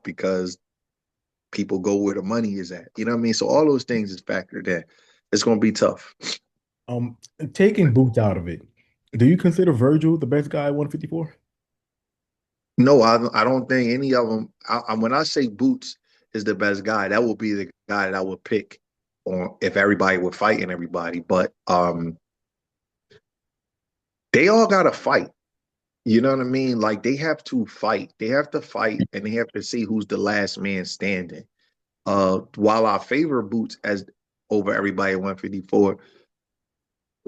because people go where the money is at. You know what I mean? So all those things is factored in. It's going to be tough. Um, Taking Boots out of it, do you consider Virgil the best guy at 154? No, I don't think any of them. When I say Boots is the best guy, that would be the guy that I would pick on if everybody were fighting everybody. But they all got to fight. You know what I mean? Like they have to fight. They have to fight, and they have to see who's the last man standing. While I favor Boots as over everybody at 154,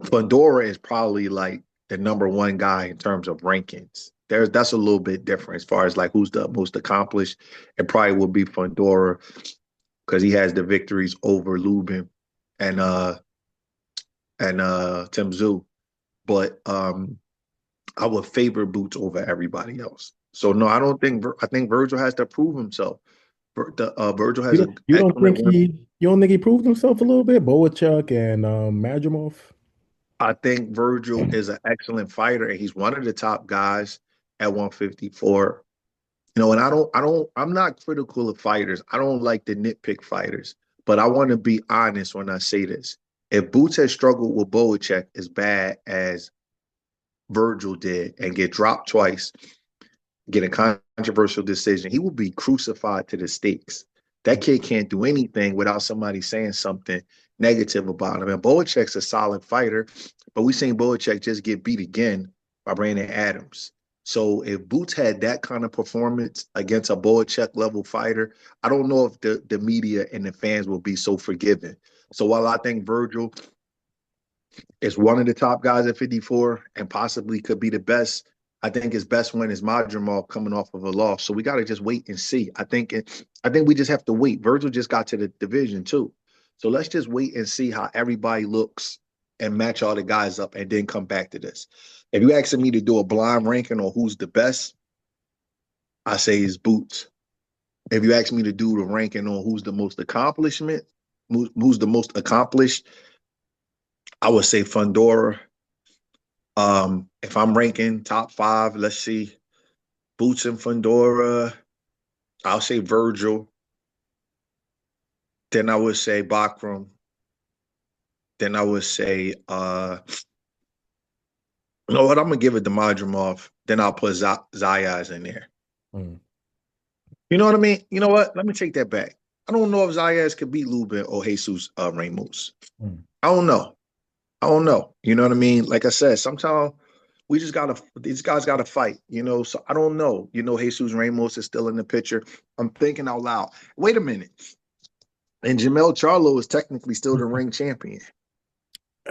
Fedora is probably like the number one guy in terms of rankings. That's a little bit different as far as like who's the most accomplished. It probably will be Fedora because he has the victories over Lubin and Tim Zoo. But I would favor Boots over everybody else. So no, I don't think I think Virgil has to prove himself. Virgil has an excellent one. You don't think he proved himself a little bit? Boachuk and Madrimov. I think Virgil is an excellent fighter, and he's one of the top guys at 154. And I'm not critical of fighters. I don't like to nitpick fighters, but I want to be honest when I say this. If Boots has struggled with Boacek as bad as Virgil did and get dropped twice, get a controversial decision, he will be crucified to the stakes. That kid can't do anything without somebody saying something negative about him. And Boacek's a solid fighter, but we seen Boacek just get beat again by Brandon Adams. So if Boots had that kind of performance against a Boacek level fighter, I don't know if the media and the fans will be so forgiving. So while I think Virgil is one of the top guys at 54 and possibly could be the best, I think his best win is Madrimov coming off of a loss. So we got to just wait and see. I think we just have to wait. Virgil just got to the division too. So let's just wait and see how everybody looks and match all the guys up and then come back to this. If you asking me to do a blind ranking on who's the best, I say it's Boots. If you ask me to do the ranking on who's the most accomplished, I would say Fundora. If I'm ranking top five, let's see, Boots and Fundora, I'll say Virgil. Then I would say Bakram. Then I would say, you know what? I'm gonna give it to Madrimov. Then I'll put Zayas in there. Mm. You know what I mean? You know what? Let me take that back. I don't know if Zayas could beat Lubin or Jesus Ramos. Mm. I don't know. I don't know. You know what I mean? Like I said, sometimes we just gotta these guys gotta fight, you know. So I don't know. You know, Jesus Ramos is still in the picture. I'm thinking out loud. Wait a minute. And Jamel Charlo is technically still the ring champion.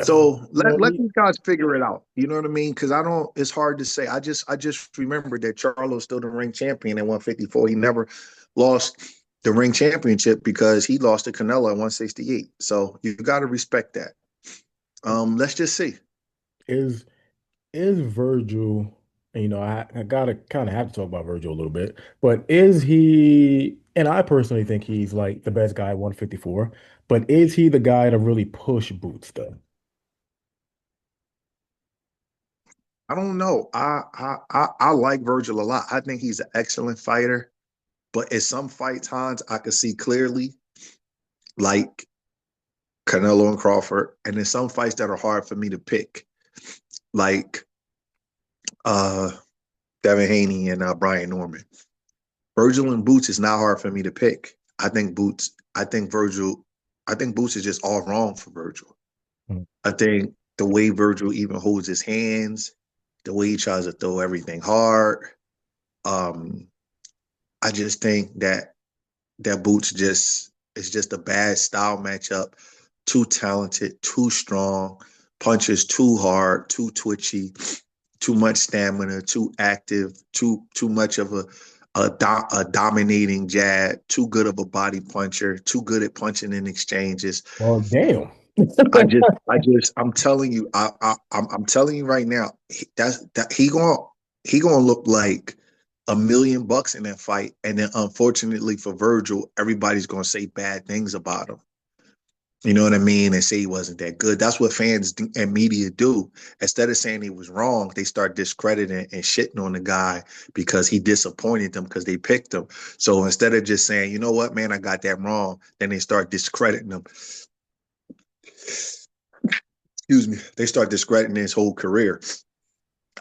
So Well, let these guys figure it out. You know what I mean? Because I don't. It's hard to say. I just remember that Charlo's still the ring champion at 154. He never lost the ring championship because he lost to Canelo at 168. So you got to respect that. Let's just see. is is Virgil, and, I gotta kind of have to talk about Virgil a little bit, but is he, and I personally think he's like the best guy at 154, but is he the guy to really push Boots though? I don't know. I like Virgil a lot. I think he's an excellent fighter, but in some fight times I could see clearly, like Canelo and Crawford, and in some fights that are hard for me to pick, like uh Devin Haney and Brian Norman. Virgil and Boots is not hard for me to pick. I think Boots. I think Virgil. I think Boots is just all wrong for Virgil. Mm. I think the way Virgil even holds his hands, the way he tries to throw everything hard. Um, I just think that Boots just is just a bad style matchup. Too talented, too strong, punches too hard, too twitchy, too much stamina, too active, too much of a dominating jab, too good of a body puncher, too good at punching in exchanges. Well, damn. I'm telling you, I'm telling you right now, he gonna look like $1 million in that fight, and then unfortunately for Virgil, everybody's gonna say bad things about him. You know what I mean? And say he wasn't that good. That's what fans and media do. Instead of saying he was wrong, they start discrediting and shitting on the guy because he disappointed them because they picked him. So instead of just saying, you know what, man, I got that wrong, then they start discrediting him. Excuse me. They start discrediting his whole career.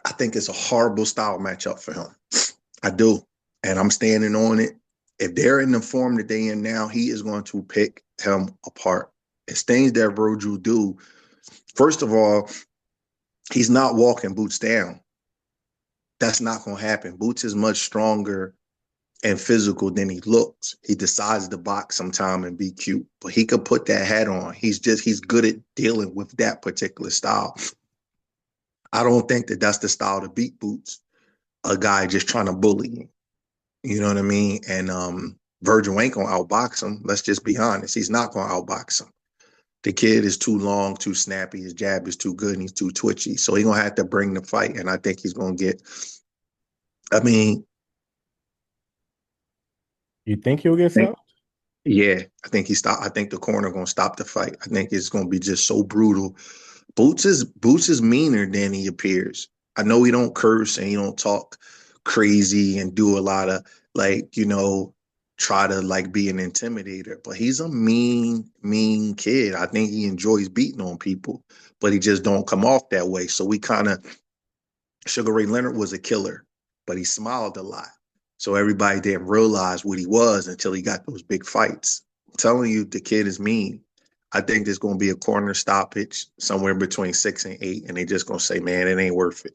I think it's a horrible style matchup for him. I do. And I'm standing on it. If they're in the form that they in now, he is going to pick him apart. It's things that Virgil do. First of all, he's not walking Boots down. That's not going to happen. Boots is much stronger and physical than he looks. He decides to box sometime and be cute, but he could put that hat on. He's good at dealing with that particular style. I don't think that that's the style to beat Boots. A guy just trying to bully him. You know what I mean? And Virgil ain't gonna outbox him. Let's just be honest. He's not gonna outbox him. The kid is too long, too snappy. His jab is too good, and he's too twitchy. So he's gonna have to bring the fight. And I think he's gonna get. I mean, You think he'll get stopped? yeah, I think he stop. I think the corner gonna stop the fight. I think it's gonna be just so brutal. Boots is meaner than he appears. I know he don't curse and he don't talk crazy and do a lot of like, try to like be an intimidator, but he's a mean kid. I think he enjoys beating on people, but he just don't come off that way. So we kind of Sugar Ray Leonard was a killer, but he smiled a lot. So everybody didn't realize what he was until he got those big fights. I'm telling you, the kid is mean. I think there's going to be a corner stoppage somewhere between 6 and 8, and they're just going to say, man, it ain't worth it.